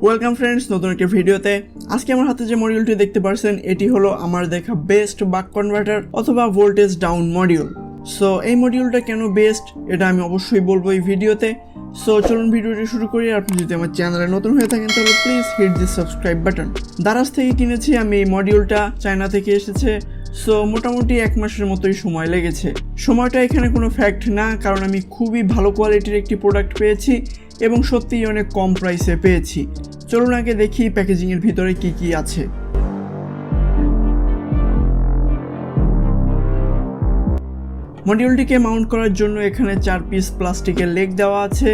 Welcome friends, নতুন একটা ভিডিওতে। আজকে আমার হাতে যে মডিউলটি দেখতে পাচ্ছেন এটি হলো আমার দেখা বেস্ট বাক কনভার্টার অথবা ভোল্টেজ ডাউন মডিউল। সো এই মডিউলটা কেন বেস্ট এটা আমি অবশ্যই বলবো এই ভিডিওতে। সো চলুন ভিডিওটি শুরু করি। আপনি যদি আমার চ্যানেলে নতুন হয়ে থাকেন তাহলে please hit this subscribe button. Daraz থেকে কিনেছি আমি এই মডিউলটা, চায়না থেকে এসেছে। সো মোটামুটি 1 মাসের মতোই সময় লেগেছে। সময়টা এখানে কোনো ফ্যাক্ট না, কারণ আমি খুবই ভালো কোয়ালিটির একটি প্রোডাক্ট পেয়েছি এবং সত্যিই অনেক কম প্রাইসে পেয়েছি। চলুন আগে দেখি প্যাকেজিংয়ের ভিতরে কি কি আছে। মডিউলটিকে মাউন্ট করার জন্য এখানে 4 পিস প্লাস্টিকের লেগ দেওয়া আছে,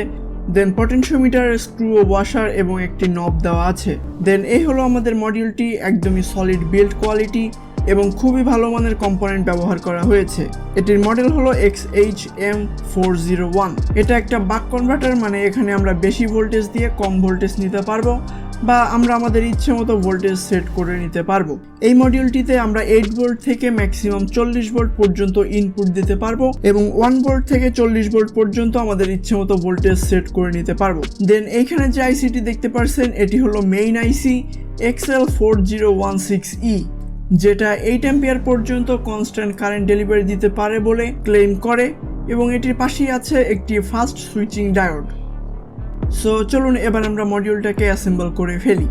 দেন পটেনশিওমিটার, স্ক্রু ও ওয়াশার এবং একটি নব দেওয়া আছে। দেন এই হলো আমাদের মডিউলটি, একদমই সলিড বিল্ড কোয়ালিটি এবং খুবই ভালো মানের কম্পোনেন্ট ব্যবহার করা হয়েছে। এটির মডেল হলো XHM401। এটা একটা বাক কনভার্টার, মানে এখানে আমরা বেশি ভোল্টেজ দিয়ে কম ভোল্টেজ নিতে পারবো বা আমরা আমাদের ইচ্ছে মতো ভোল্টেজ সেট করে নিতে পারবো। এই মডিউলটিতে আমরা 8 ভোল্ট থেকে ম্যাক্সিমাম 40 ভোল্ট পর্যন্ত ইনপুট দিতে পারবো এবং 1 ভোল্ট থেকে 40 ভোল্ট পর্যন্ত আমাদের ইচ্ছে মতো ভোল্টেজ সেট করে নিতে পারবো। দেন এইখানে যে আইসিটি দেখতে পাচ্ছেন এটি হলো মেইন আইসি XL4016E, যেটা 8 অ্যাম্পিয়ার পর্যন্ত কনস্ট্যান্ট কারেন্ট ডেলিভারি দিতে পারে বলে ক্লেম করে এবং এটির পাশেই আছে একটি ফাস্ট সুইচিং ডায়োড। সো চলুন এবার আমরা মডিউলটাকে অ্যাসেম্বল করে ফেলি।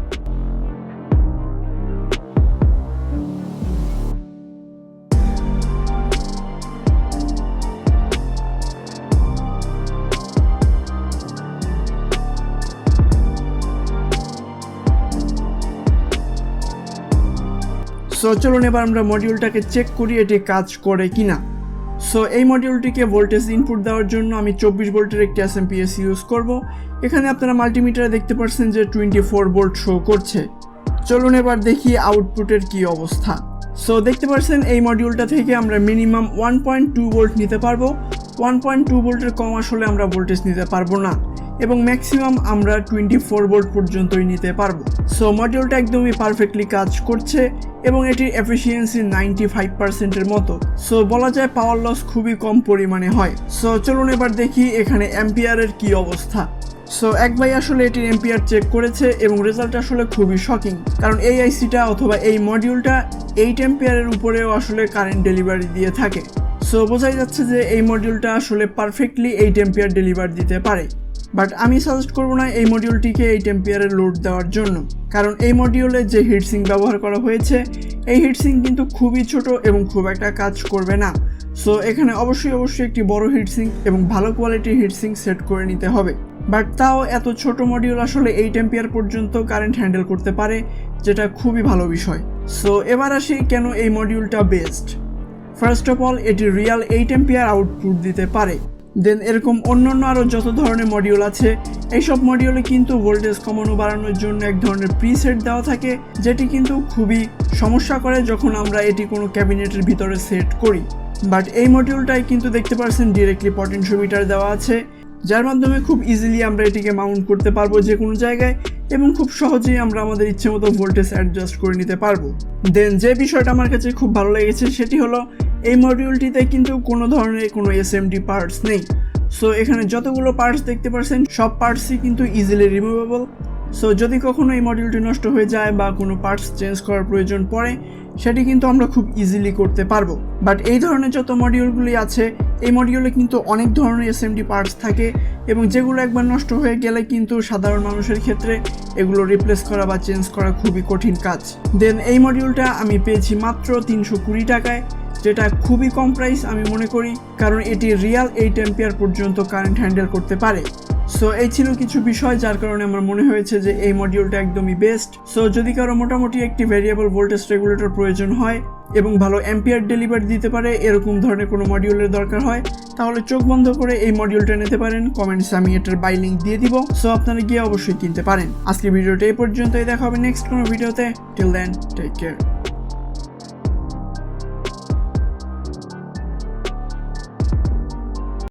সো চলুন এবার আমরা মডিউলটাকে চেক করি এটি কাজ করে কিনা। সো এই মডিউলটিকে ভোল্টেজ ইনপুট দেওয়ার জন্য আমি 24 ভোল্টের একটি এসএমপিএস ইউজ করব। এখানে আপনারা মাল্টিমিটারে দেখতে পাচ্ছেন যে 24 ভোল্ট শো করছে। চলুন এবার দেখি আউটপুটের কি অবস্থা। সো দেখতে পাচ্ছেন এই মডিউলটা থেকে আমরা মিনিমাম 1.2 ভোল্ট নিতে পারবো। 1.2 ভোল্টের কম আসলে আমরা ভোল্টেজ নিতে পারবো না এবং ম্যাক্সিমাম আমরা 24 ভোল্ট পর্যন্তই নিতে পারবো। সো মডিউলটা একদমই পারফেক্টলি কাজ করছে এবং এটির এফিসিয়েন্সি 95%-এর মতো। সো বলা যায় পাওয়ার লস খুবই কম পরিমাণে হয়। সো চলুন এবার দেখি এখানে অ্যাম্পিয়ারের কি অবস্থা। সো এক ভাই আসলে এটির অ্যাম্পিয়ার চেক করেছে এবং রেজাল্ট আসলে খুবই শকিং, কারণ এই আইসিটা অথবা এই মডিউলটা 8 অ্যাম্পিয়ারের উপরেও আসলে কারেন্ট ডেলিভারি দিয়ে থাকে। সো বোঝাই যাচ্ছে যে এই মডিউলটা আসলে পারফেক্টলি 8 অ্যাম্পিয়ার ডেলিভার দিতে পারে। বাট আমি সাজেস্ট করবো না এই মডিউলটিকে 8 অ্যাম্পিয়ারের লোড দেওয়ার জন্য, কারণ এই মডিউলে যে হিটসিঙ্ক ব্যবহার করা হয়েছে এই হিটসিঙ্ক কিন্তু খুবই ছোট এবং খুব একটা কাজ করবে না। সো এখানে অবশ্যই একটি বড় হিটসিঙ্ক এবং ভালো কোয়ালিটির হিটসিঙ্ক সেট করে নিতে হবে। বাট তাও এত ছোট মডিউল আসলে 8 অ্যাম্পিয়ার পর্যন্ত কারেন্ট হ্যান্ডেল করতে পারে, যেটা খুবই ভালো বিষয়। সো এবার আসি কেন এই মডিউলটা বেস্ট। ফার্স্ট অফ অল, এটি রিয়াল 8 অ্যাম্পিয়ার আউটপুট দিতে পারে। দেন এরকম অন্যান্য আরও যত ধরনের মডিউল আছে এইসব মডিউলে কিন্তু ভোল্টেজ কমানো বাড়ানোর জন্য এক ধরনের প্রিসেট দেওয়া থাকে, যেটি কিন্তু খুবই সমস্যা করে যখন আমরা এটি কোনো ক্যাবিনেটের ভিতরে সেট করি। বাট এই মডিউলটাই কিন্তু দেখতে পাচ্ছেন ডিরেক্টলি পটেনশিওমিটার দেওয়া আছে, যার মাধ্যমে খুব ইজিলি আমরা এটিকে মাউন্ট করতে পারবো যে কোনো জায়গায় এবং খুব সহজেই আমরা আমাদের ইচ্ছে মতো ভোল্টেজ অ্যাডজাস্ট করে নিতে পারবো। দেন যে বিষয়টা আমার কাছে খুব ভালো লেগেছে সেটি হলো এই মডিউলটিতে কিন্তু কোনো ধরনের কোনো এসএমডি পার্টস নেই। সো এখানে যতগুলো পার্টস দেখতে পাচ্ছেন সব পার্টসই কিন্তু ইজিলি রিমুভেবল। সো যদি কখনো এই মডিউলটি নষ্ট হয়ে যায় বা কোনো পার্টস চেঞ্জ করার প্রয়োজন পড়ে সেটি কিন্তু আমরা খুব ইজিলি করতে পারবো। বাট এই ধরনের যত মডিউলগুলি আছে এই মডিউলে কিন্তু অনেক ধরনের এসএমডি পার্টস থাকে এবং যেগুলো একবার নষ্ট হয়ে গেলে কিন্তু সাধারণ মানুষের ক্ষেত্রে এগুলো রিপ্লেস করা বা চেঞ্জ করা খুবই কঠিন কাজ। দেন এই মডিউলটা আমি পেয়েছি মাত্র 320 টাকায়, যেটা খুবই কম প্রাইস আমি মনে করি, কারণ এটি রিয়াল 8 অ্যাম্পিয়ার পর্যন্ত কারেন্ট হ্যান্ডেল করতে পারে। সো এই ছিল কিছু বিষয় যার কারণে আমার মনে হয়েছে যে এই মডিউলটা একদমই বেস্ট। সো যদি কারো মোটামুটি একটি ভেরিয়েবল ভোল্টেজ রেগুলেটর প্রয়োজন হয় এবং ভালো অ্যাম্পিয়ার ডেলিভারি দিতে পারে এরকম ধরনের কোনো মডিউলের দরকার হয় তাহলে চোখ বন্ধ করে এই মডিউলটা নিতে পারেন। কমেন্টসে আমি এটার বাই লিঙ্ক দিয়ে দিব, সো আপনারা গিয়ে অবশ্যই কিনতে পারেন। আজকের ভিডিওটা এই পর্যন্তই, দেখা হবে নেক্সট কোনো ভিডিওতে। Till then, take care.